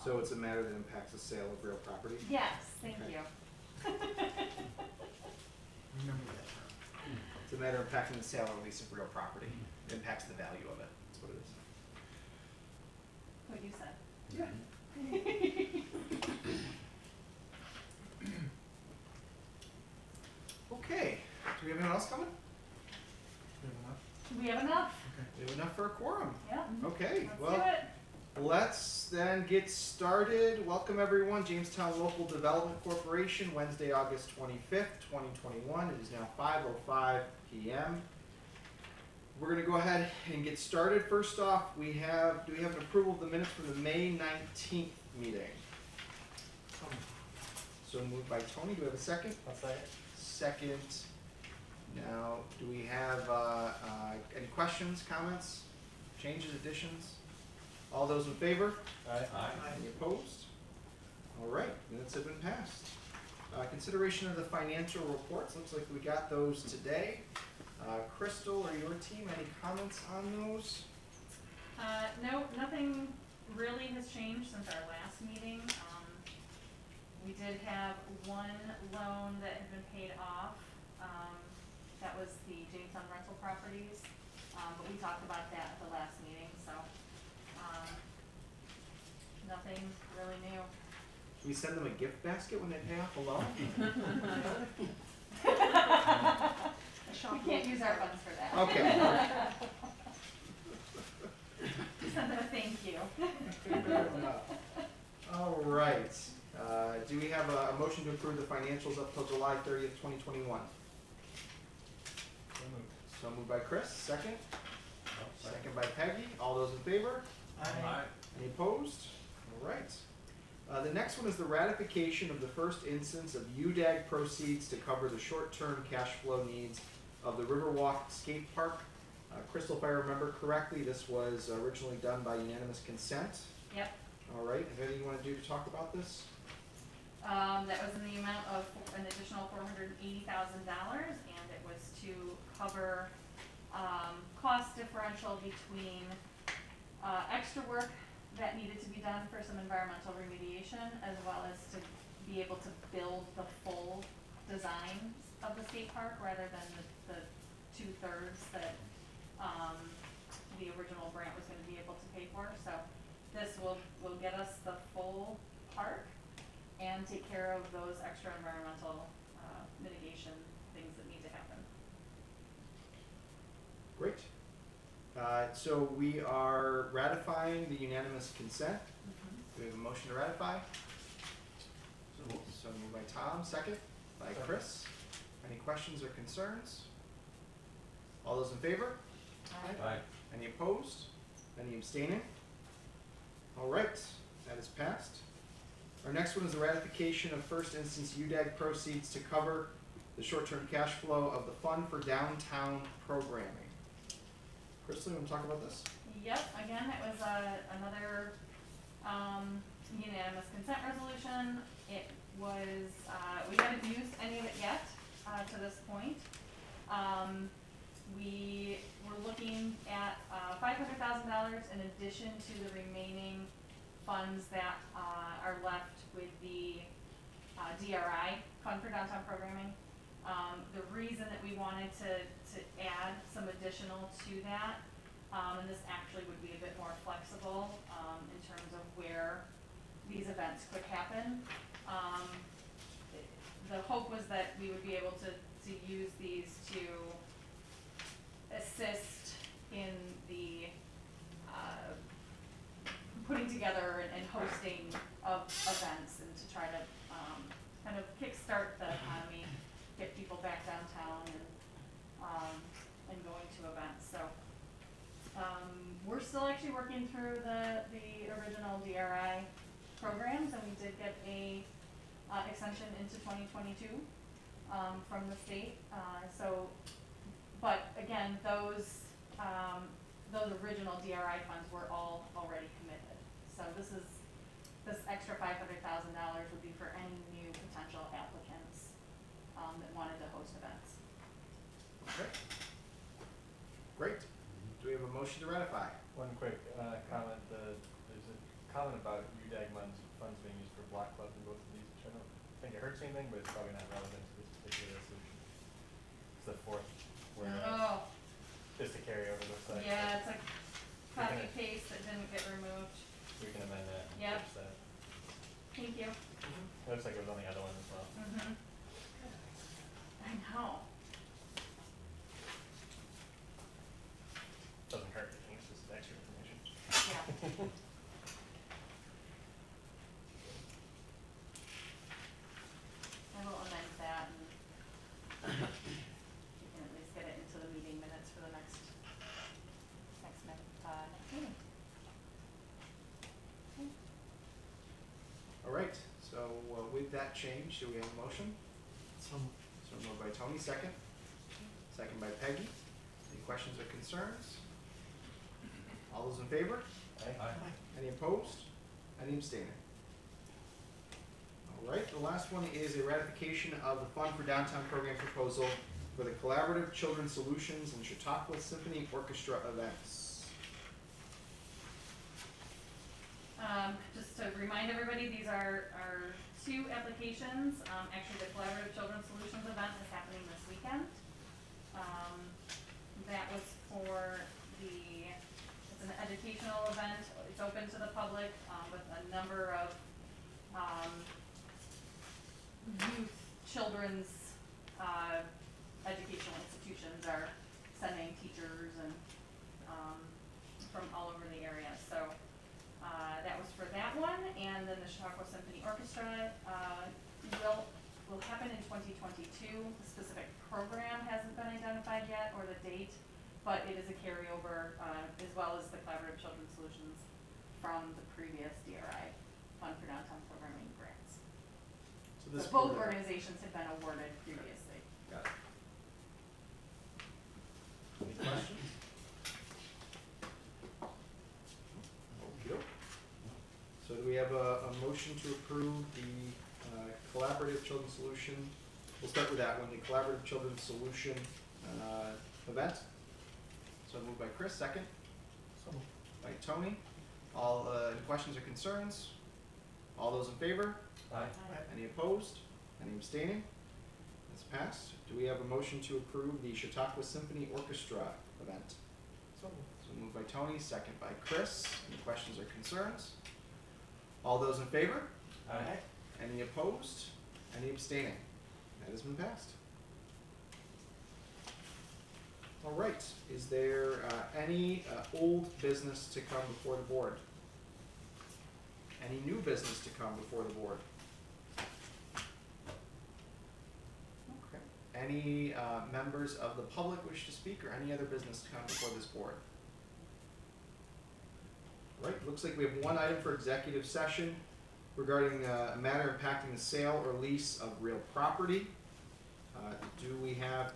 So it's a matter that impacts the sale of real property? Yes, thank Okay. you. Remember that term. It's a matter impacting the sale or lease of real property. It impacts the value of it. That's what it is. What you said. Okay, do we have anyone else coming? Good enough? We have enough? Okay. We have enough for a quorum. Yeah. Okay, Let's well, do it. let's then get started. Welcome everyone, Jamestown Local Development Corporation, Wednesday, August 25th, 2021. It is now 5:05 p.m. We're gonna go ahead and get started. First off, do we have an approval of the minutes from the May 19th meeting? So moved by Tony, do we have a second? I'll say it. Second. Now, do we have any questions, comments, changes, additions? All those in favor? Aye. Any opposed? All right, minutes have been passed. Consideration of the financial reports, looks like we got those today. Crystal or your team, any comments on those? No, nothing really has changed since our last meeting. We did have one loan that had been paid off. That was the Jamestown rental properties. But we talked about that at the last meeting, so, nothing really new. Should we send them a gift basket when they pay off a loan? We can't use our funds for that. Okay. Send them a thank you. Fair enough. All right, do we have a motion to approve the financials up till July 30th, 2021? So moved. So moved by Chris, second. Oh, Second by Peggy. All those in favor? Aye. Any opposed? All right. The next one is the ratification of the first instance of UDAG proceeds to cover the short-term cash flow needs of the Riverwalk Skate Park. Crystal, if I remember correctly, this was originally done by unanimous consent. Yep. All right, is there anything you want to do to talk about this? That was in the amount of an additional $480,000, and it was to cover, cost differential between, extra work that needed to be done for some environmental remediation, as well as to be able to build the full design of the skate park, rather than the 2/3 that, the original grant was gonna be able to pay for. So this will get us the full park and take care of those extra environmental, mitigation things that need to happen. Great. So we are ratifying the unanimous consent. Do we have a motion to ratify? So moved by Tom, second by Second. Chris. Any questions or concerns? All those in favor? Aye. Any opposed? Any abstaining? All right, that is passed. Our next one is the ratification of first instance UDAG proceeds to cover the short-term cash flow of the Fund for Downtown Programming. Crystal, you want to talk about this? Yep, again, it was another, unanimous consent resolution. It was, we haven't used any of it yet, to this point. We were looking at, $500,000 in addition to the remaining funds that, are left with the, DRI, Fund for Downtown Programming. The reason that we wanted to add some additional to that, and this actually would be a bit more flexible, in terms of where these events could happen. The hope was that we would be able to use these to assist in the, putting together and hosting of events, and to try to, kind of kickstart the economy, get people back downtown and going to events. So, we're still actually working through the original DRI programs, and we did get a, extension into 2022, from the state. But again, those original DRI funds were all already committed. So this extra $500,000 would be for any new potential applicants, that wanted to host events. Okay. Great. Do we have a motion to ratify? One quick comment, there's comment about UDAG funds being used for block club in both of these, which I don't think it hurts anything, but it's probably not relevant to this particular resolution. It's the fourth, where Oh, just to carry over, looks like. yeah, it's like copy Okay. paste that didn't get removed. We can amend that and Yep. fix that. Thank you. It looks like it was on the other one as well. Mhm. I know. Doesn't hurt anything, it's just extra information. Yeah. I will amend that and you can at least get it into the meeting minutes for the next meeting. Okay. All right, so with that change, do we have a motion? So, So moved by Tony, second. Second by Peggy. Any questions or concerns? All those in favor? Aye. Any opposed? Any abstaining? All right, the last one is a ratification of the Fund for Downtown Program proposal for the Collaborative Children's Solutions and Chautauqua Symphony Orchestra events. Just to remind everybody, these are two applications. Actually, the Collaborative Children's Solutions event is happening this weekend. That was for it's an educational event. It's open to the public, with a number of, youth, children's, educational institutions are sending teachers and, from all over the area. So, that was for that one, and then the Chautauqua Symphony Orchestra, will happen in 2022. The specific program hasn't been identified yet, or the date, but it is a carryover, as well as the Collaborative Children's Solutions from the previous DRI, Fund for Downtown Programming grants. So this So both program- organizations have been awarded previously. Got it. Any questions? Okay. So do we have a motion to approve the Collaborative Children's Solution? We'll start with that one, the Collaborative Children's Solution event. So moved by Chris, second. so moved. By Tony. All, any questions or concerns? All those in favor? Aye. Any opposed? Any abstaining? That's passed. Do we have a motion to approve the Chautauqua Symphony Orchestra event? So moved. So moved by Tony, second by Chris. Any questions or concerns? All those in favor? Aye. Any opposed? Any abstaining? That has been passed. All right, is there any old business to come before the board? Any new business to come before the board? Okay. Any members of the public wish to speak, or any other business to come before this board? Right, looks like we have one item for executive session regarding a matter impacting the sale or lease of real property. Do we have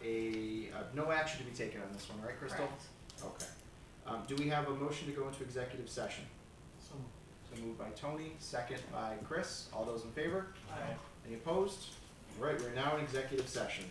no action to be taken on this one, right, Crystal? Correct. Okay. Do we have a motion to go into executive session? So moved. So moved by Tony, second by Chris. All those in favor? Aye. Any opposed? All right, we're now in executive session.